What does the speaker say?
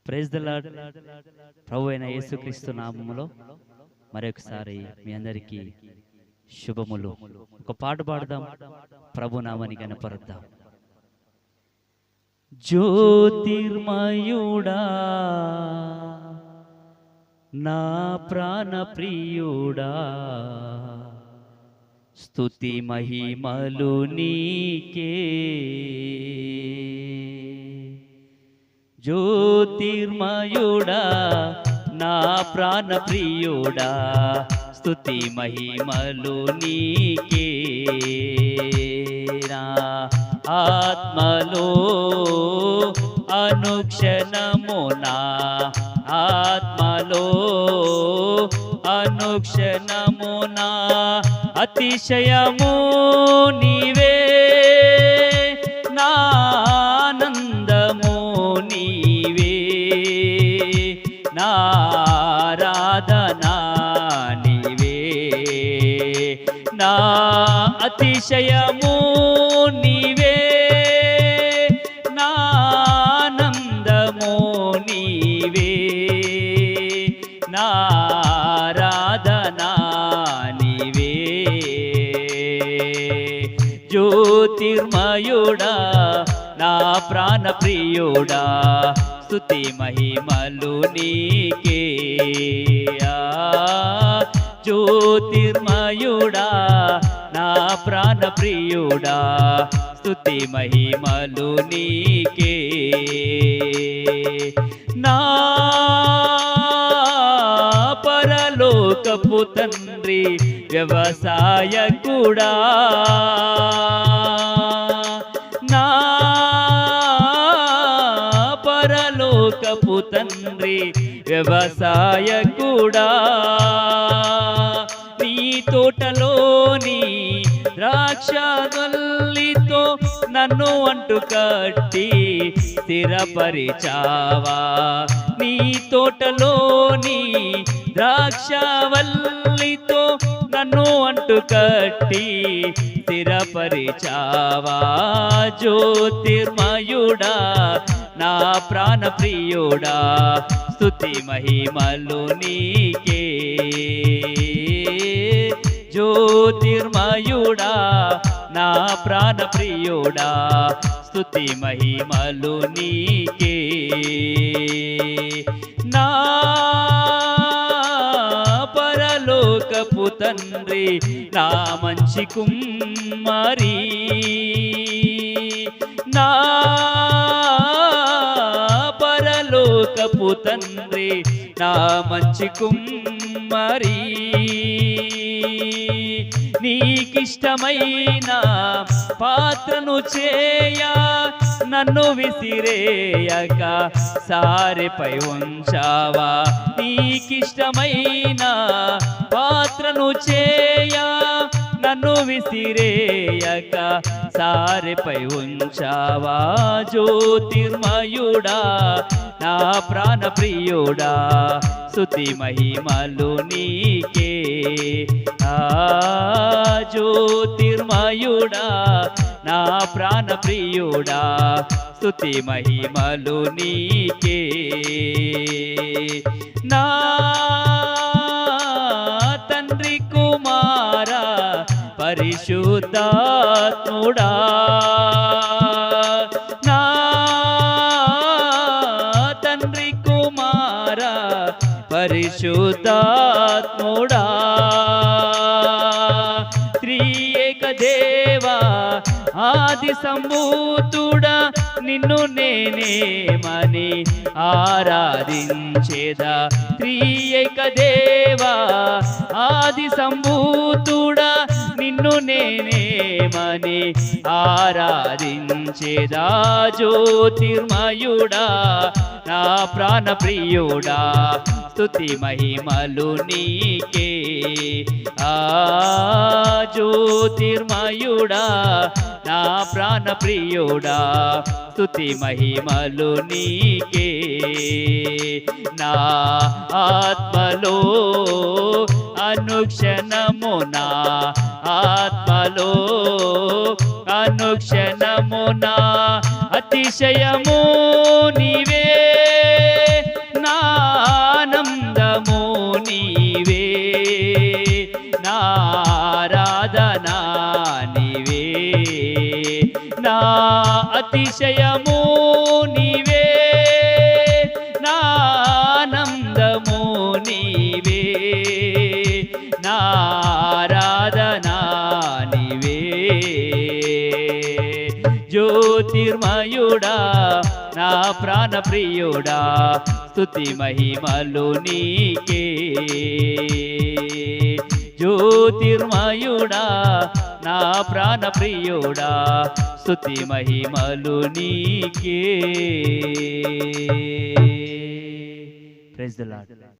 Praise the lord. ప్రభు అయిన యేసుక్రీస్తు నామములో మరొకసారి మీ అందరికీ శుభములు. ఒక పాట పాడదాం, ప్రభు నామని గణపరుద్దాం. జ్యోతిర్మయుడా నా ప్రాణ ప్రియుడా, స్తుతి మహిమలు నీకే. జ్యోతిర్మయుడా నా ప్రాణ ప్రియుడా, స్తుతి మహిమలు నీకే. నా ఆత్మలో అనుక్షణము, నా ఆత్మలో అనుక్షణము, నా అతిశయము నీవే, నా ఆనందము నీవే, నా ఆరాధనా నీవే, నా అతిశయము నీవే, నా ఆనందము నీవే, నా ఆరాధనా నీవే. జ్యోతిర్మయుడా నా ప్రాణ ప్రియుడా, స్తుతి మహిమలు నీకే. జ్యోతిర్మయుడా నా ప్రాణ ప్రియుడా, స్తుతి మహిమలు నీకే. నా పరలోకపు తండ్రి వ్యవసాయకుడా, నా పరలోకపు తండ్రి వ్యవసాయకుడా, నీ తోటలోని ద్రాక్షవల్లితో నన్ను అంటు కట్టి స్థిరపరిచావా. నీ తోటలోని ద్రాక్షవల్లితో నన్ను అంటు కట్టి స్థిరపరిచావా. జ్యోతిర్మయుడా నా ప్రాణ ప్రియుడా, స్తుతి మహిమలు నీకే. జ్యోతిర్మయుడా నా ప్రాణ ప్రియుడా, స్తుతి మహిమలు నీకే. నా పరలోకపు తండ్రి నా మంచి కుమ్మరి, నా పరలోకపు తండ్రి నా మంచి కుమ్మరి, నీకిష్టమైన పాత్రను చేయా నన్ను విసిరేయక సారెపై ఉంచావా. నీకిష్టమైన పాత్రను చేయా నన్ను విసిరేయక సారెపై ఉంచావా. జ్యోతిర్మయుడా నా ప్రాణ ప్రియుడా, స్తుతి మహిమలు నీకే. జ్యోతిర్మయుడా నా ప్రాణ ప్రియుడా, స్తుతి మహిమలు నీకే. నా తండ్రి కుమార పరిశుద్ధాత్ముడా, నా తండ్రి కుమార పరిశుద్ధాత్ముడా, త్రియేక దేవా ఆది సంభూతుడా, నిన్ను నేనేమని ఆరాధించేదా. త్రియేక దేవా ఆది సంభూతుడా, నిన్ను నేనేమని ఆరాధించేదా. జ్యోతిర్మయుడా నా ప్రాణ ప్రియుడా, స్తుతి మహిమలు నీకే. జ్యోతిర్మయుడా నా ప్రాణ ప్రియుడా, స్తుతి మహిమలు నీకే. నా ఆత్మలో అనుక్షణము, నా ఆత్మలో అనుక్షణము, నా అతిశయము నీవే, అతిశయము నీవే, నా ఆనందము నీవే, నా ఆరాధనా నీవే. జ్యోతిర్మయుడా నా ప్రాణ ప్రియుడా, స్తుతి మహిమలు నీకే. జ్యోతిర్మయుడా నా ప్రాణ ప్రియుడా, స్తుతి మహిమలు నీకే. Praise the lord.